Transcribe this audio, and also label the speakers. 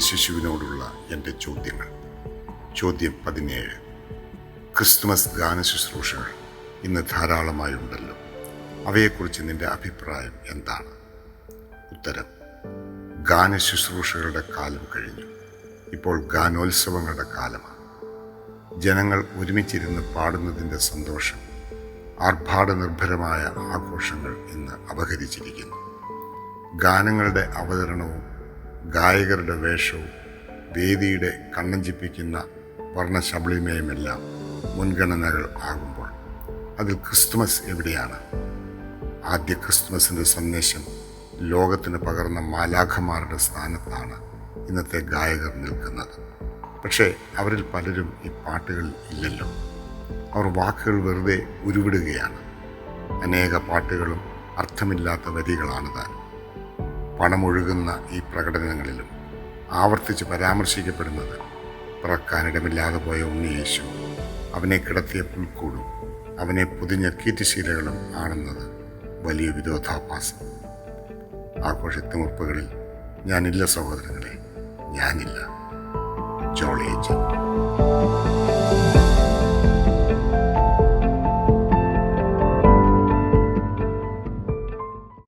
Speaker 1: ശിശുവിനോടുള്ള എൻ്റെ ചോദ്യങ്ങൾ. ചോദ്യം 17. ക്രിസ്തുമസ് ഗാന ശുശ്രൂഷകൾ ഇന്ന് ധാരാളമായി ഉണ്ടല്ലോ. അവയെക്കുറിച്ച് നിന്റെ അഭിപ്രായം എന്താണ്? ഉത്തരം: ഗാന ശുശ്രൂഷകളുടെ കാലം കഴിഞ്ഞു. ഇപ്പോൾ ഗാനോത്സവങ്ങളുടെ കാലമാണ്. ജനങ്ങൾ ഒരുമിച്ചിരുന്ന് പാടുന്നതിൻ്റെ സന്തോഷം ആർഭാടനിർഭരമായ ആഘോഷങ്ങൾ ഇന്ന് അപഹരിച്ചിരിക്കുന്നു. ഗാനങ്ങളുടെ അവതരണവും ഗായകരുടെ വേഷവും വേദിയുടെ കണ്ണഞ്ചിപ്പിക്കുന്ന വർണ്ണശബളിമയുമെല്ലാം മുൻഗണനകൾ ആകുമ്പോൾ അതിൽ ക്രിസ്തുമസ് എവിടെയാണ്? ആദ്യ ക്രിസ്തുമസിൻ്റെ സന്ദേശം ലോകത്തിന് പകർന്ന മാലാഖമാരുടെ സ്ഥാനത്താണ് ഇന്നത്തെ ഗായകർ നിൽക്കുന്നത്. പക്ഷേ അവരിൽ പലരും ഈ പാട്ടുകളിൽ ഇല്ലല്ലോ. അവർ വാക്കുകൾ വെറുതെ ഉരുവിടുകയാണ്. അനേക പാട്ടുകളും അർത്ഥമില്ലാത്ത വരികളാണ് താൻ. പണമൊഴുകുന്ന ഈ പ്രകടനങ്ങളിലും ആവർത്തിച്ച് പരാമർശിക്കപ്പെടുന്നത് പിറക്കാനിടമില്ലാതെ പോയ ഉണ്ണിയേശു, അവനെ കിടത്തിയ പുൽക്കൂടും അവനെ പൊതിഞ്ഞ കീറ്റുശീലകളും ആണെന്നത് വലിയ വിരോധാഭാസം. ആഘോഷത്തിമുപ്പുകളിൽ ഞാനില്ല സഹോദരങ്ങളെ, ഞാനില്ല.